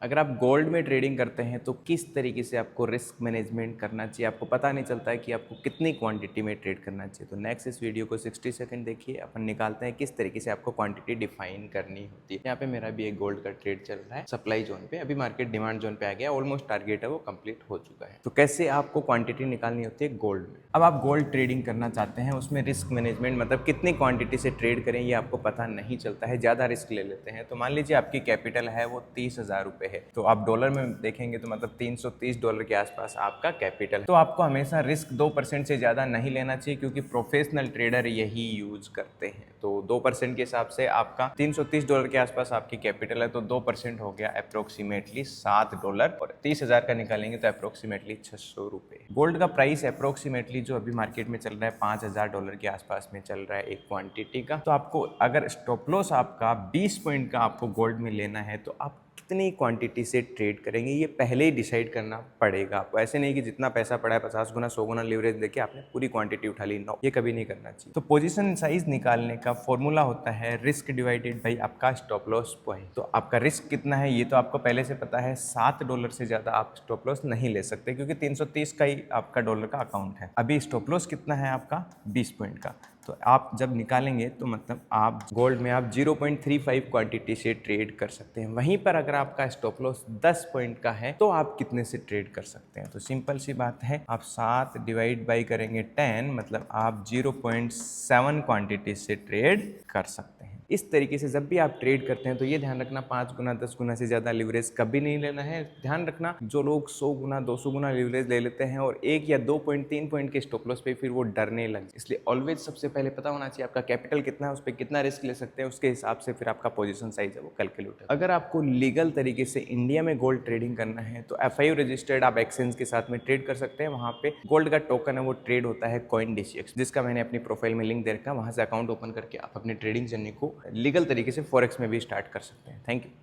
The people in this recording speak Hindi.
अगर आप गोल्ड में ट्रेडिंग करते हैं तो किस तरीके से आपको रिस्क मैनेजमेंट करना चाहिए, आपको पता नहीं चलता है कि आपको कितनी क्वांटिटी में ट्रेड करना चाहिए। तो नेक्स्ट इस वीडियो को 60 सेकंड देखिए, अपन निकालते हैं किस तरीके से आपको क्वांटिटी डिफाइन करनी होती है। यहाँ पे मेरा भी एक गोल्ड का ट्रेड चल रहा है सप्लाई जोन पे, अभी मार्केट डिमांड जोन पे आ गया, ऑलमोस्ट टारगेट है वो कंप्लीट हो चुका है। तो कैसे आपको क्वांटिटी निकालनी होती है गोल्ड में। अब आप गोल्ड ट्रेडिंग करना चाहते हैं, उसमें रिस्क मैनेजमेंट मतलब कितनी क्वांटिटी से ट्रेड करें ये आपको पता नहीं चलता है, ज़्यादा रिस्क ले लेते हैं। तो मान लीजिए आपकी कैपिटल है वो 30,000 रुपये है, तो आप डॉलर में देखेंगे तो मतलब $330 के आसपास आपका कैपिटल है। तो आपको हमेशा रिस्क 2% से ज़्यादा नहीं लेना चाहिए, क्योंकि प्रोफेशनल ट्रेडर यही यूज करते हैं। तो 2% के हिसाब से आपका $330 के आसपास आपकी कैपिटल है, तो 2% हो गया अप्रोक्सीमेटली $7 और 30,000 का निकालेंगे तो अप्रोक्सीमेटली 600 रुपये। गोल्ड का प्राइस अप्रोक्सीमेटली जो अभी मार्केट में चल रहा है $5,000 के आसपास में चल रहा है एक क्वांटिटी का। तो आपको अगर स्टॉप लॉस आपका 20 पॉइंट का आपको गोल्ड में लेना है तो आप कितनी क्वांटिटी से ट्रेड करेंगे ये पहले ही डिसाइड करना पड़ेगा आपको। ऐसे नहीं कि जितना पैसा पड़ा है 50 गुना 100 गुना लीवरेज देके आपने पूरी क्वांटिटी उठा ली, नो, ये कभी नहीं करना चाहिए। तो पोजीशन साइज निकालने का फॉर्मूला होता है रिस्क डिवाइडेड बाई आपका स्टॉप लॉस पॉइंट। तो आपका रिस्क कितना है ये तो आपको पहले से पता है, $7 से ज़्यादा आप स्टॉप लॉस नहीं ले सकते, क्योंकि 330 का ही आपका डॉलर का अकाउंट है। अभी स्टॉप लॉस कितना है आपका 20 पॉइंट का। तो आप जब निकालेंगे तो मतलब आप गोल्ड में आप 0.35 क्वांटिटी से ट्रेड कर सकते हैं। वहीं पर अगर आपका स्टॉप लॉस 10 पॉइंट का है तो आप कितने से ट्रेड कर सकते हैं। तो सिंपल सी बात है, आप 7 डिवाइड बाई करेंगे 10, मतलब आप 0.7 क्वांटिटी से ट्रेड कर सकते हैं। इस तरीके से जब भी आप ट्रेड करते हैं तो ये ध्यान रखना 5 गुना 10 गुना से ज़्यादा लीवरेज कभी नहीं लेना है। ध्यान रखना जो लोग 100 गुना 200 गुना लीवरेज ले लेते हैं और 1 या 2 पॉइंट 3 पॉइंट के स्टॉप लॉस पे फिर वो डरने लगे, इसलिए ऑलवेज सबसे पहले पता होना चाहिए आपका कैपिटल कितना है, उस पर कितना रिस्क ले सकते हैं, उसके हिसाब से फिर आपका पोजीशन साइज है वो कैलकुलेट है। अगर आपको लीगल तरीके से इंडिया में गोल्ड ट्रेडिंग करना है तो FIU रजिस्टर्ड आप एक्सचेंज के साथ में ट्रेड कर सकते हैं। वहाँ पे गोल्ड का टोकन है वो ट्रेड होता है CoinDCX, जिसका मैंने अपनी प्रोफाइल में लिंक दे रखा है। वहाँ से अकाउंट ओपन करके आप अपनी ट्रेडिंग जर्नी को लीगल तरीके से फॉरेक्स में भी स्टार्ट कर सकते हैं। Thank you.